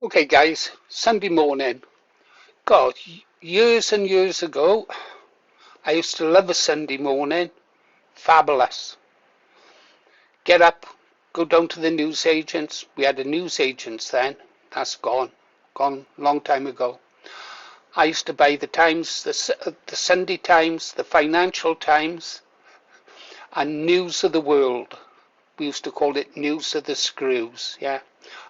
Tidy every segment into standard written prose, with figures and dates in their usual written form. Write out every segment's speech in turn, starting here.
Okay, guys, Sunday morning. God, years and years ago, I used to love a Sunday morning. Fabulous. Get up, go down to the newsagents. We had a newsagents then. That's gone long time ago. I used to buy the Times, the Sunday Times, the Financial Times, and News of the World. We used to call it News of the Screws. Yeah,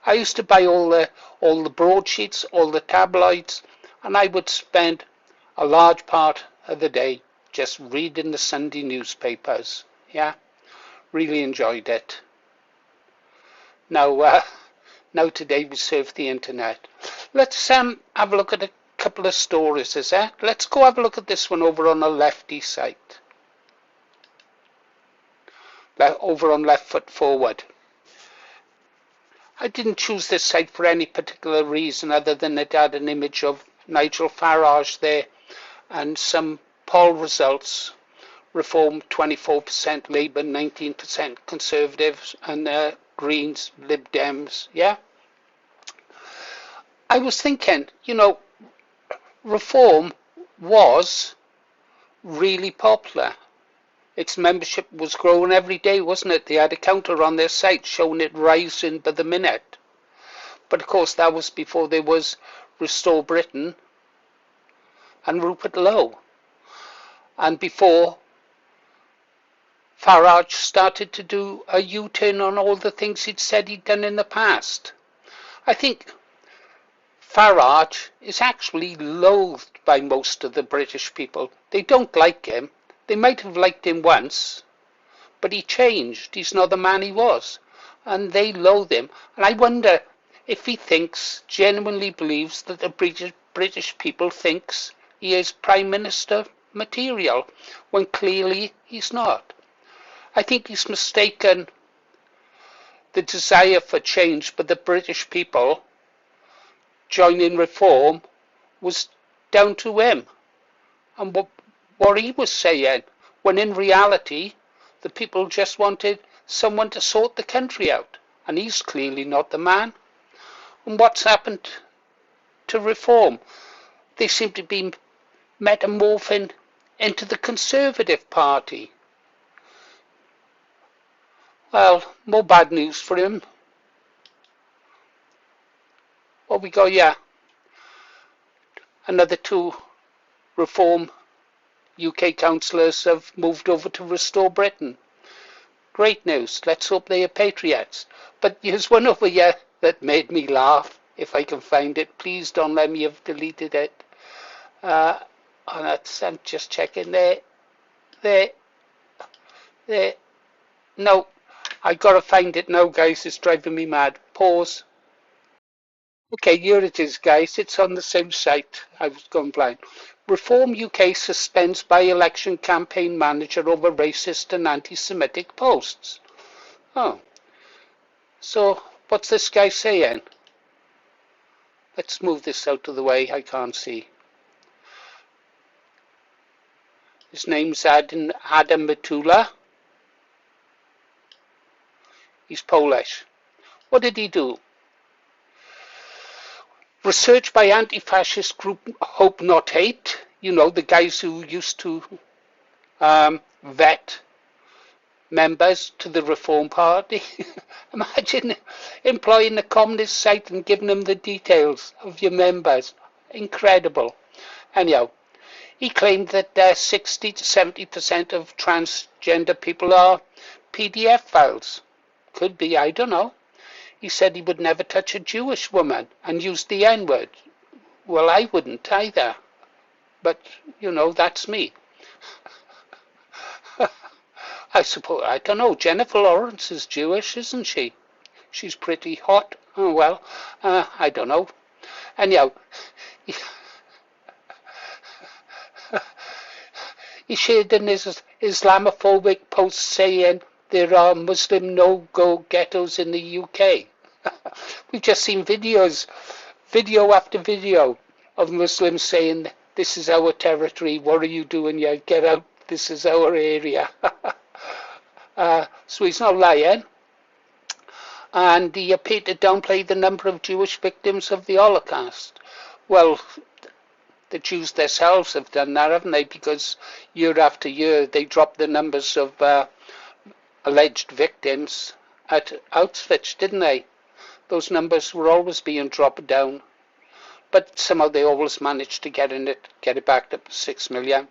I used to buy all the broadsheets, all the tabloids, and I would spend a large part of the day just reading the Sunday newspapers. Yeah, really enjoyed it. Now, now today we surf the internet. Let's have a look at a couple of stories, is there? Let's go have a look at this one over on the lefty site. Over on Left Foot Forward. I didn't choose this site for any particular reason other than it had an image of Nigel Farage there and some poll results. Reform 24%, Labour 19%, Conservatives and Greens, Lib Dems. Yeah. I was thinking, Reform was really popular. Its membership was growing every day, wasn't it? They had a counter on their site showing it rising by the minute. But of course that was before there was Restore Britain and Rupert Lowe. And before Farage started to do a U-turn on all the things he'd said he'd done in the past. I think Farage is actually loathed by most of the British people. They don't like him. They might have liked him once, but he changed. He's not the man he was. And they loathe him. And I wonder if he genuinely believes that the British people thinks he is Prime Minister material, when clearly he's not. I think he's mistaken the desire for change by the British people joining Reform was down to him. And what he was saying, when in reality the people just wanted someone to sort the country out, and he's clearly not the man. And what's happened to Reform? They seem to be metamorphing into the Conservative Party. Well, more bad news for him. What we got? Yeah, another two Reform UK councillors have moved over to Restore Britain. Great news. Let's hope they are patriots. But there's one over here that made me laugh. If I can find it, please don't let me have deleted it. I'm just checking there. No, I gotta find it now, guys. It's driving me mad. Pause. Okay, here it is, guys. It's on the same site. I was going blind. Reform UK suspends by-election campaign manager over racist and anti-Semitic posts. Oh, so what's this guy saying? Let's move this out of the way. I can't see. His name's Adam Matula. He's Polish. What did he do? Research by anti-fascist group Hope Not Hate, the guys who used to vet members to the Reform Party. Imagine employing a communist site and giving them the details of your members. Incredible. Anyhow, he claimed that 60 to 70% of transgender people are PDF files. Could be, I don't know. He said he would never touch a Jewish woman and used the N-word. Well, I wouldn't either. But, that's me. I suppose, I don't know, Jennifer Lawrence is Jewish, isn't she? She's pretty hot. Oh, well, I don't know. Anyhow, he shared an Islamophobic post saying there are Muslim no-go ghettos in the UK. We've just seen video after video of Muslims saying, this is our territory, what are you doing here? Get out, this is our area. So he's not lying. and he appeared to downplay the number of Jewish victims of the Holocaust. Well, the Jews themselves have done that, haven't they? Because year after year they dropped the numbers of alleged victims at Auschwitz, didn't they? Those numbers were always being dropped down, but somehow they always managed to get it back up to 6 million.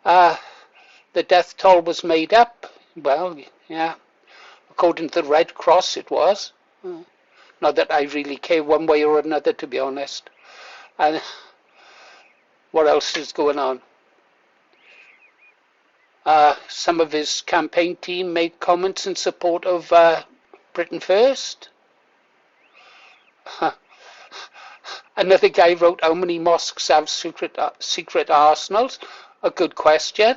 The death toll was made up. Well, yeah, according to the Red Cross it was. Not that I really care one way or another, to be honest. And what else is going on? Some of his campaign team made comments in support of Britain First. Another guy wrote, how many mosques have secret arsenals? A good question.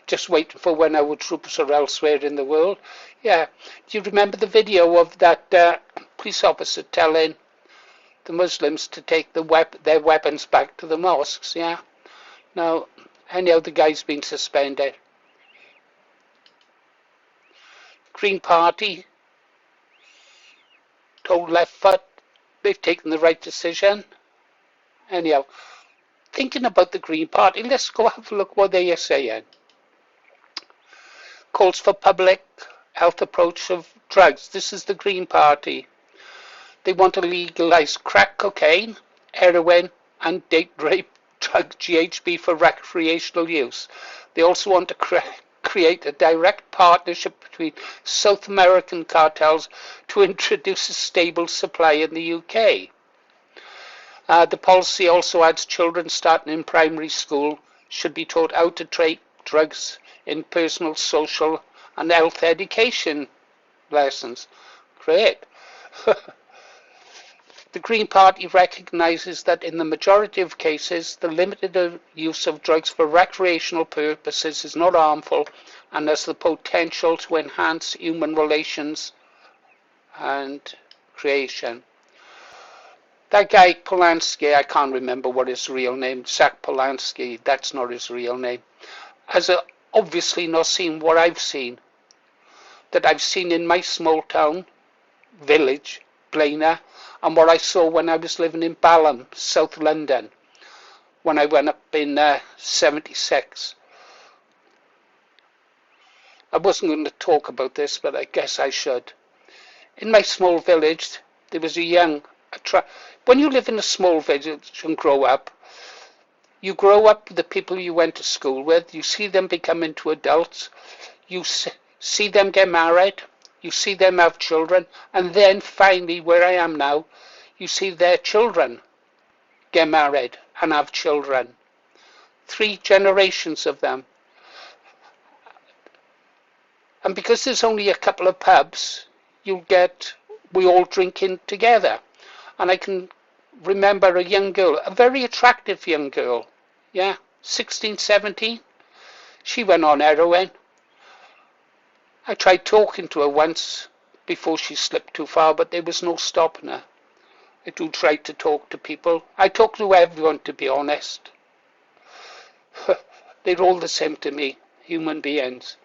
Just waiting for when our troops are elsewhere in the world. Yeah. Do you remember the video of that police officer telling the Muslims to take their weapons back to the mosques? Yeah. Now, anyhow, the guy's been suspended. Green Party told left foot they've taken the right decision. Anyhow, thinking about the Green Party, let's go have a look what they are saying. Calls for public health approach of drugs. This is the Green Party. They want to legalize crack cocaine, heroin, and date rape drug GHB for recreational use. They also want to create a direct partnership between South American cartels to introduce a stable supply in the UK. The policy also adds children starting in primary school should be taught how to treat drugs in personal, social, and health education lessons. Great. The Green Party recognises that in the majority of cases, the limited use of drugs for recreational purposes is not harmful and has the potential to enhance human relations and creation. That guy Polanski, I can't remember what his real name, Zach Polanski, that's not his real name, has obviously not seen what I've seen, that I've seen in my small town, village, Blaina, and what I saw when I was living in Balham, South London, when I went up in 76. I wasn't going to talk about this, but I guess I should. In my small village, there was when you live in a small village and grow up with the people you went to school with, you see them become into adults, you see them get married, you see them have children, and then finally, where I am now, you see their children get married and have children. 3 generations of them. And because there's only a couple of pubs, we all drinking together. And I can remember a young girl, a very attractive young girl, 16, 17. She went on heroin. I tried talking to her once before she slipped too far, but there was no stopping her. I do try to talk to people. I talk to everyone, to be honest. They're all the same to me, human beings.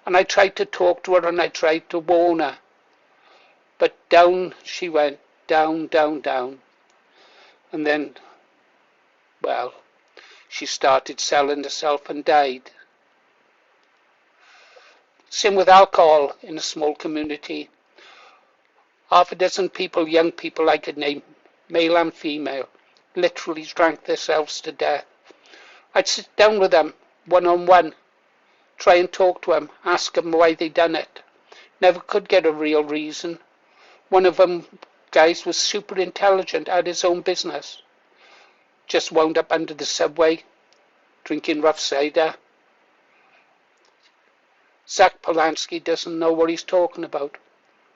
And I tried to talk to her and I tried to warn her. But down she went, down, down, down. And then, well, she started selling herself and died. Same with alcohol in a small community. Half a dozen people, young people I could name, male and female, literally drank themselves to death. I'd sit down with them, one-on-one, try and talk to them, ask them why they done it. Never could get a real reason. One of them, guys, was super intelligent, had his own business. Just wound up under the subway, drinking rough cider. Zach Polanski doesn't know what he's talking about.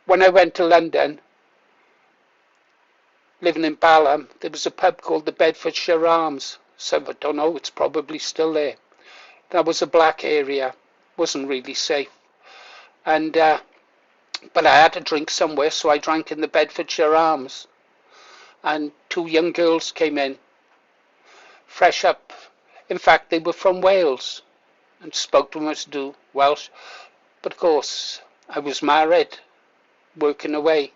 When I went to London, living in Balham, there was a pub called the Bedfordshire Arms. So I don't know, it's probably still there. That was a black area, wasn't really safe. And but I had to drink somewhere, so I drank in the Bedfordshire Arms. And 2 young girls came in, fresh up. In fact, they were from Wales and spoke to us do Welsh. But of course, I was married, working away,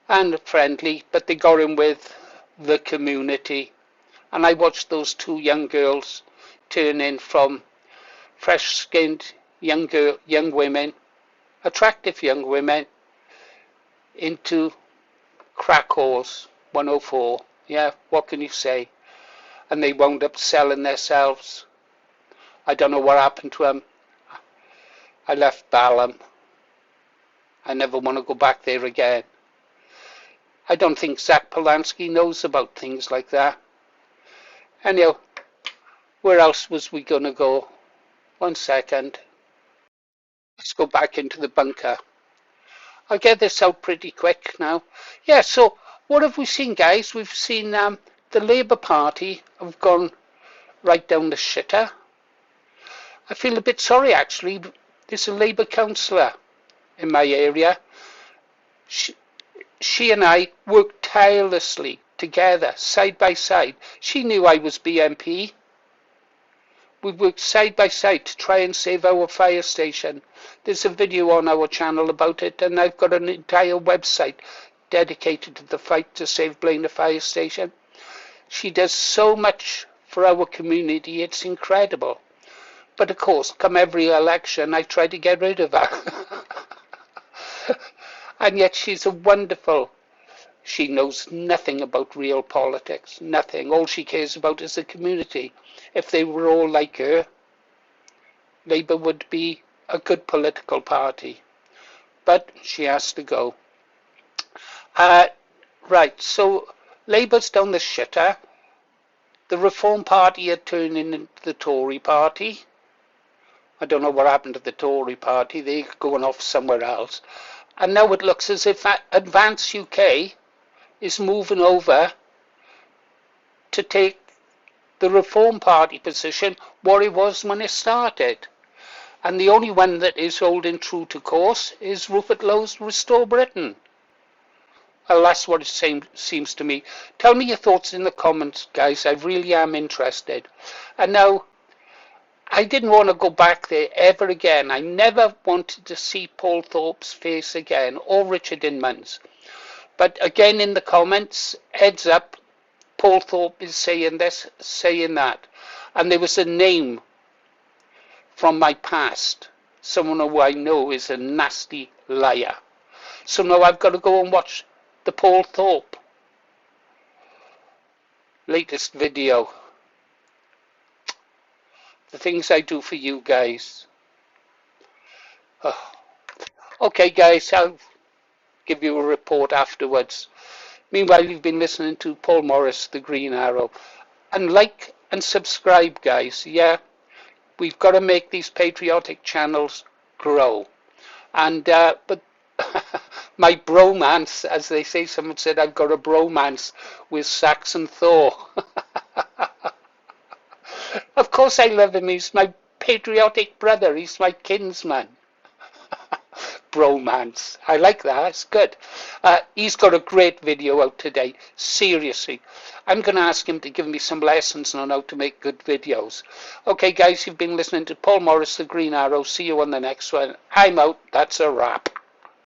and friendly, but they got in with the community. And I watched those two young girls turn in from fresh-skinned young women, attractive young women, into crack whores, 104. Yeah, what can you say? And they wound up selling themselves. I don't know what happened to them. I left Balham. I never want to go back there again. I don't think Zach Polanski knows about things like that. Anyhow, where else was we going to go? 1 second. Let's go back into the bunker. I'll get this out pretty quick now. Yeah, so what have we seen, guys? We've seen the Labour Party have gone right down the shitter. I feel a bit sorry, actually. There's a Labour councillor in my area. She and I worked tirelessly together, side by side. She knew I was BMP. We worked side by side to try and save our fire station. There's a video on our channel about it, and I've got an entire website dedicated to the fight to save Blaina Fire Station. She does so much for our community, it's incredible. But of course, come every election, I try to get rid of her. And yet she's a wonderful. She knows nothing about real politics, nothing. All she cares about is the community. If they were all like her, Labour would be a good political party. But she has to go. Right, so Labour's down the shitter. The Reform Party are turning into the Tory Party. I don't know what happened to the Tory Party. They're going off somewhere else. And now it looks as if Advance UK is moving over to take the Reform Party position, what it was when it started. And the only one that is holding true to course is Rupert Lowe's Restore Britain. Well, that's what it seems to me. Tell me your thoughts in the comments, guys. I really am interested. And now, I didn't want to go back there ever again. I never wanted to see Paul Thorpe's face again, or Richard Inman's. But again in the comments, heads up, Paul Thorpe is saying this, saying that. And there was a name from my past. Someone who I know is a nasty liar. So now I've got to go and watch the Paul Thorpe latest video. The things I do for you guys. Oh. Okay, guys, I'll give you a report afterwards. Meanwhile, you've been listening to Paul Morris, The Green Arrow. And like and subscribe, guys. Yeah, we've got to make these patriotic channels grow. And, but my bromance, as they say, someone said, I've got a bromance with Saxon Thor. Of course I love him. He's my patriotic brother. He's my kinsman. Bromance. I like that. It's good. He's got a great video out today. Seriously. I'm going to ask him to give me some lessons on how to make good videos. Okay, guys, you've been listening to Paul Morris, The Green Arrow. See you on the next one. I'm out. That's a wrap.